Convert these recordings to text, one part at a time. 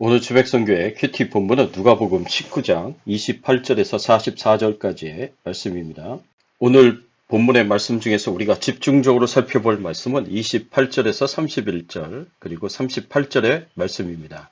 오늘 주백성교의 큐티 본문은 누가복음 19장 28절에서 44절까지의 말씀입니다. 오늘 본문의 말씀 중에서 우리가 집중적으로 살펴볼 말씀은 28절에서 31절 그리고 38절의 말씀입니다.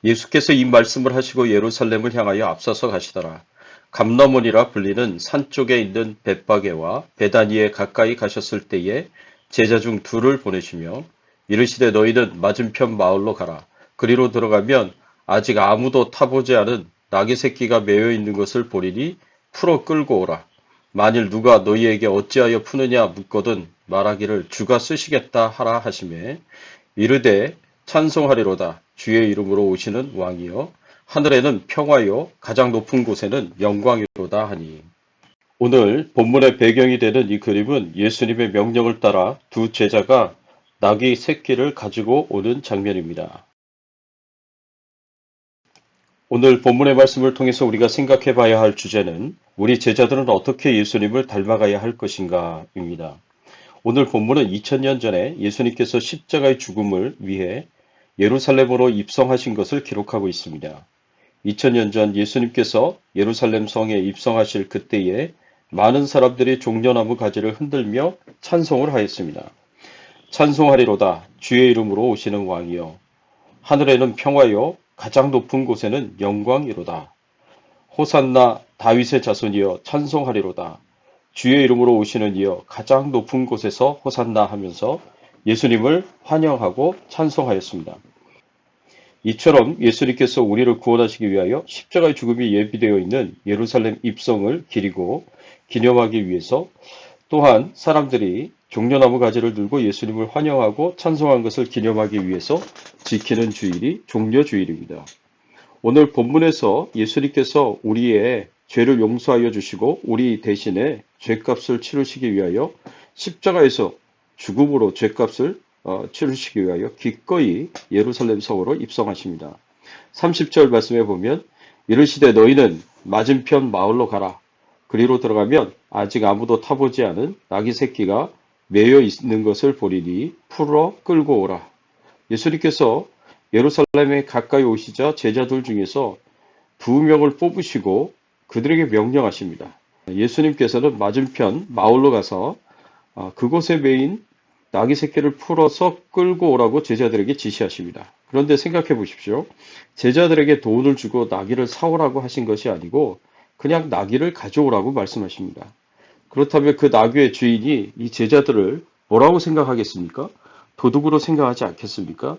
예수께서 이 말씀을 하시고 예루살렘을 향하여 앞서서 가시더라. 감람원이라 불리는 산 쪽에 있는 벳바게와 베다니에 가까이 가셨을 때에 제자 중 둘을 보내시며 이르시되 너희는 맞은편 마을로 가라. 그리로 들어가면 아직 아무도 타보지 않은 나귀 새끼가 매여 있는 것을 보리니 풀어 끌고 오라. 만일 누가 너희에게 어찌하여 푸느냐 묻거든 말하기를 주가 쓰시겠다 하라 하시매 이르되 찬송하리로다. 주의 이름으로 오시는 왕이여 하늘에는 평화요 가장 높은 곳에는 영광이로다 하니. 오늘 본문의 배경이 되는 이 그림은 예수님의 명령을 따라 두 제자가 나귀 새끼를 가지고 오는 장면입니다. 오늘 본문의 말씀을 통해서 우리가 생각해 봐야 할 주제는 우리 제자들은 어떻게 예수님을 닮아가야 할 것인가 입니다. 오늘 본문은 2000년 전에 예수님께서 십자가의 죽음을 위해 예루살렘으로 입성하신 것을 기록하고 있습니다. 2000년 전 예수님께서 예루살렘 성에 입성하실 그때에 많은 사람들이 종려나무 가지를 흔들며 찬송을 하였습니다. 찬송하리로다 주의 이름으로 오시는 왕이여 하늘에는 평화요 가장 높은 곳에는 영광이로다. 호산나 다윗의 자손이여 찬송하리로다. 주의 이름으로 오시는 이여 가장 높은 곳에서 호산나 하면서 예수님을 환영하고 찬송하였습니다. 이처럼 예수님께서 우리를 구원하시기 위하여 십자가의 죽음이 예비되어 있는 예루살렘 입성을 기리고 기념하기 위해서 또한 사람들이 종려나무 가지를 들고 예수님을 환영하고 찬송한 것을 기념하기 위해서 지키는 주일이 종려주일입니다. 오늘 본문에서 예수님께서 우리의 죄를 용서하여 주시고 우리 대신에 죄값을 치르시기 위하여 십자가에서 죽음으로 죄값을 치르시기 위하여 기꺼이 예루살렘 성으로 입성하십니다. 30절 말씀에 보면 이르시되 너희는 맞은편 마을로 가라. 그리로 들어가면 아직 아무도 타보지 않은 나귀 새끼가 매여 있는 것을 보리니 풀어 끌고 오라. 예수님께서 예루살렘에 가까이 오시자 제자들 중에서 2명을 뽑으시고 그들에게 명령하십니다. 예수님께서는 맞은편 마을로 가서 그곳에 매인 나귀 새끼를 풀어서 끌고 오라고 제자들에게 지시하십니다. 그런데 생각해 보십시오. 제자들에게 돈을 주고 나귀를 사오라고 하신 것이 아니고 그냥 나귀를 가져오라고 말씀하십니다. 그렇다면 그 나귀의 주인이 이 제자들을 뭐라고 생각하겠습니까? 도둑으로 생각하지 않겠습니까?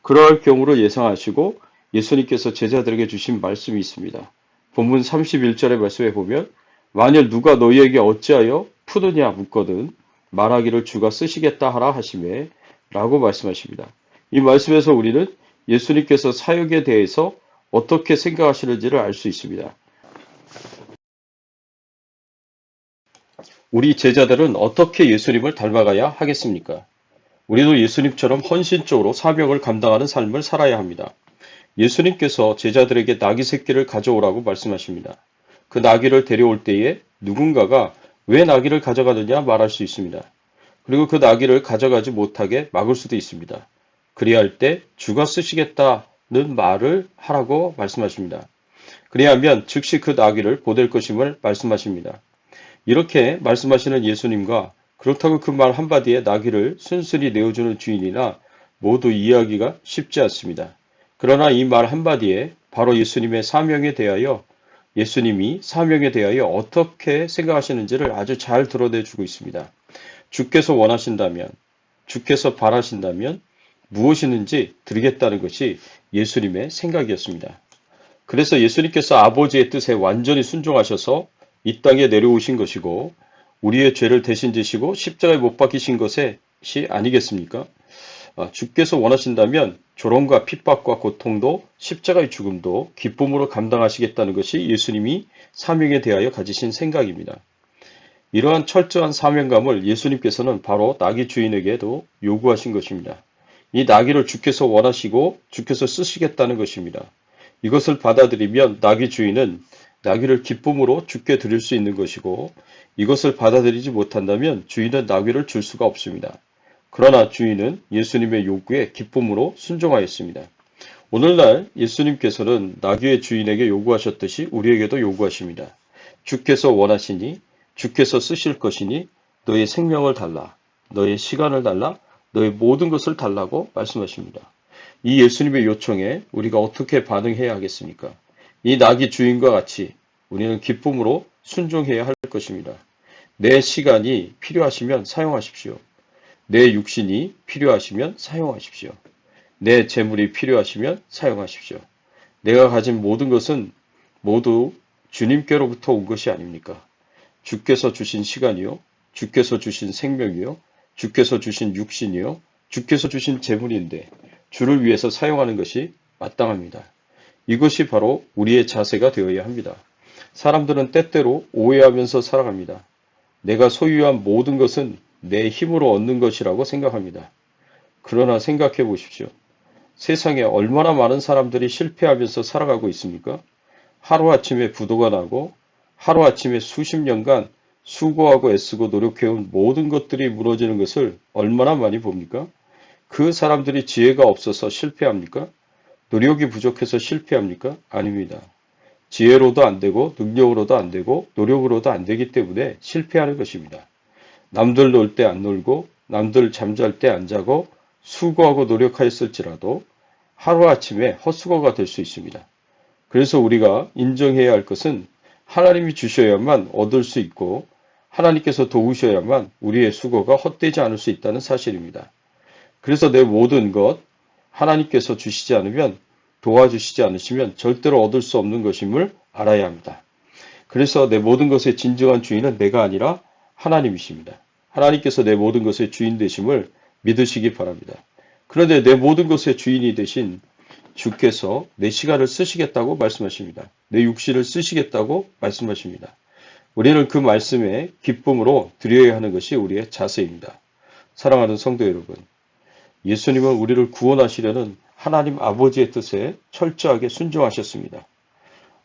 그러할 경우를 예상하시고 예수님께서 제자들에게 주신 말씀이 있습니다. 본문 31절의 말씀에 보면 만일 누가 너희에게 어찌하여 푸느냐 묻거든 말하기를 주가 쓰시겠다 하라 하시매 라고 말씀하십니다. 이 말씀에서 우리는 예수님께서 사역에 대해서 어떻게 생각하시는지를 알 수 있습니다. 우리 제자들은 어떻게 예수님을 닮아가야 하겠습니까? 우리도 예수님처럼 헌신적으로 사명을 감당하는 삶을 살아야 합니다. 예수님께서 제자들에게 나귀 새끼를 가져오라고 말씀하십니다. 그 나귀를 데려올 때에 누군가가 왜 나귀를 가져가느냐 말할 수 있습니다. 그리고 그 나귀를 가져가지 못하게 막을 수도 있습니다. 그리할 때 주가 쓰시겠다는 말을 하라고 말씀하십니다. 그리하면 즉시 그 나귀를 보낼 것임을 말씀하십니다. 이렇게 말씀하시는 예수님과 그렇다고 그 말 한마디에 나귀를 순순히 내어주는 주인이나 모두 이해하기가 쉽지 않습니다. 그러나 이 말 한마디에 바로 예수님이 사명에 대하여 어떻게 생각하시는지를 아주 잘 드러내주고 있습니다. 주께서 원하신다면, 주께서 바라신다면 무엇이든지 드리겠다는 것이 예수님의 생각이었습니다. 그래서 예수님께서 아버지의 뜻에 완전히 순종하셔서 이 땅에 내려오신 것이고 우리의 죄를 대신 지시고 십자가에 못 박히신 것이 아니겠습니까? 주께서 원하신다면 조롱과 핍박과 고통도 십자가의 죽음도 기쁨으로 감당하시겠다는 것이 예수님이 사명에 대하여 가지신 생각입니다. 이러한 철저한 사명감을 예수님께서는 바로 나귀 주인에게도 요구하신 것입니다. 이 나귀를 주께서 원하시고 주께서 쓰시겠다는 것입니다. 이것을 받아들이면 나귀 주인은 나귀를 기쁨으로 주께 드릴 수 있는 것이고 이것을 받아들이지 못한다면 주인은 나귀를 줄 수가 없습니다. 그러나 주인은 예수님의 요구에 기쁨으로 순종하였습니다. 오늘날 예수님께서는 나귀의 주인에게 요구하셨듯이 우리에게도 요구하십니다. 주께서 원하시니, 주께서 쓰실 것이니 너의 생명을 달라, 너의 시간을 달라, 너의 모든 것을 달라고 말씀하십니다. 이 예수님의 요청에 우리가 어떻게 반응해야 하겠습니까? 이 나귀 주인과 같이 우리는 기쁨으로 순종해야 할 것입니다. 내 시간이 필요하시면 사용하십시오. 내 육신이 필요하시면 사용하십시오. 내 재물이 필요하시면 사용하십시오. 내가 가진 모든 것은 모두 주님께로부터 온 것이 아닙니까? 주께서 주신 시간이요, 주께서 주신 생명이요, 주께서 주신 육신이요, 주께서 주신 재물인데 주를 위해서 사용하는 것이 마땅합니다. 이것이 바로 우리의 자세가 되어야 합니다. 사람들은 때때로 오해하면서 살아갑니다. 내가 소유한 모든 것은 내 힘으로 얻는 것이라고 생각합니다. 그러나 생각해 보십시오. 세상에 얼마나 많은 사람들이 실패하면서 살아가고 있습니까? 하루아침에 부도가 나고 하루아침에 수십 년간 수고하고 애쓰고 노력해온 모든 것들이 무너지는 것을 얼마나 많이 봅니까? 그 사람들이 지혜가 없어서 실패합니까? 노력이 부족해서 실패합니까? 아닙니다. 지혜로도 안 되고 능력으로도 안 되고 노력으로도 안 되기 때문에 실패하는 것입니다. 남들 놀 때 안 놀고 남들 잠잘 때 안 자고 수고하고 노력하였을지라도 하루아침에 헛수고가 될 수 있습니다. 그래서 우리가 인정해야 할 것은 하나님이 주셔야만 얻을 수 있고 하나님께서 도우셔야만 우리의 수고가 헛되지 않을 수 있다는 사실입니다. 그래서 내 모든 것 하나님께서 주시지 않으면 도와주시지 않으시면 절대로 얻을 수 없는 것임을 알아야 합니다. 그래서 내 모든 것의 진정한 주인은 내가 아니라 하나님이십니다. 하나님께서 내 모든 것의 주인 되심을 믿으시기 바랍니다. 그런데 내 모든 것의 주인이 되신 주께서 내 시간을 쓰시겠다고 말씀하십니다. 내 육신을 쓰시겠다고 말씀하십니다. 우리는 그 말씀에 기쁨으로 드려야 하는 것이 우리의 자세입니다. 사랑하는 성도 여러분, 예수님은 우리를 구원하시려는 하나님 아버지의 뜻에 철저하게 순종하셨습니다.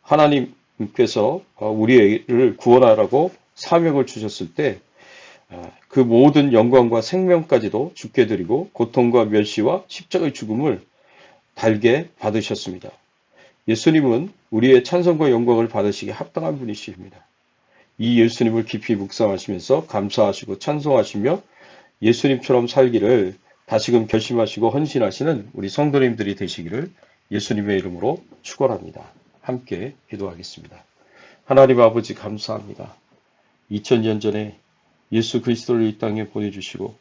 하나님께서 우리를 구원하라고 사명을 주셨을 때 그 모든 영광과 생명까지도 주께 드리고 고통과 멸시와 십자가의 죽음을 달게 받으셨습니다. 예수님은 우리의 찬송과 영광을 받으시기에 합당한 분이십니다. 이 예수님을 깊이 묵상하시면서 감사하시고 찬송하시며 예수님처럼 살기를 다시금 결심하시고 헌신하시는 우리 성도님들이 되시기를 예수님의 이름으로 축원합니다. 함께 기도하겠습니다. 하나님 아버지 감사합니다. 2000년 전에 예수 그리스도를 이 땅에 보내주시고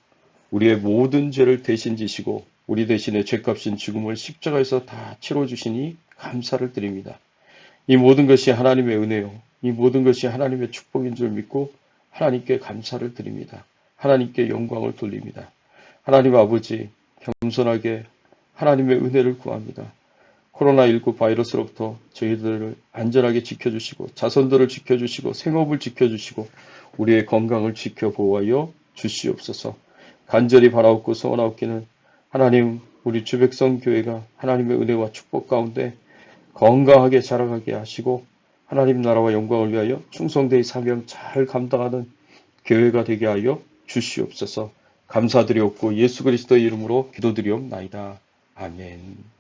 우리의 모든 죄를 대신 지시고 우리 대신에 죄값인 죽음을 십자가에서 다 치러주시니 감사를 드립니다. 이 모든 것이 하나님의 은혜요. 이 모든 것이 하나님의 축복인 줄 믿고 하나님께 감사를 드립니다. 하나님께 영광을 돌립니다. 하나님 아버지 겸손하게 하나님의 은혜를 구합니다. 코로나19 바이러스로부터 저희들을 안전하게 지켜주시고 자손들을 지켜주시고 생업을 지켜주시고 우리의 건강을 지켜 보호하여 주시옵소서. 간절히 바라옵고 소원하옵기는 하나님 우리 주백성 교회가 하나님의 은혜와 축복 가운데 건강하게 자라가게 하시고 하나님 나라와 영광을 위하여 충성되이 사명 잘 감당하는 교회가 되게 하여 주시옵소서. 감사드리옵고 예수 그리스도의 이름으로 기도드리옵나이다. 아멘.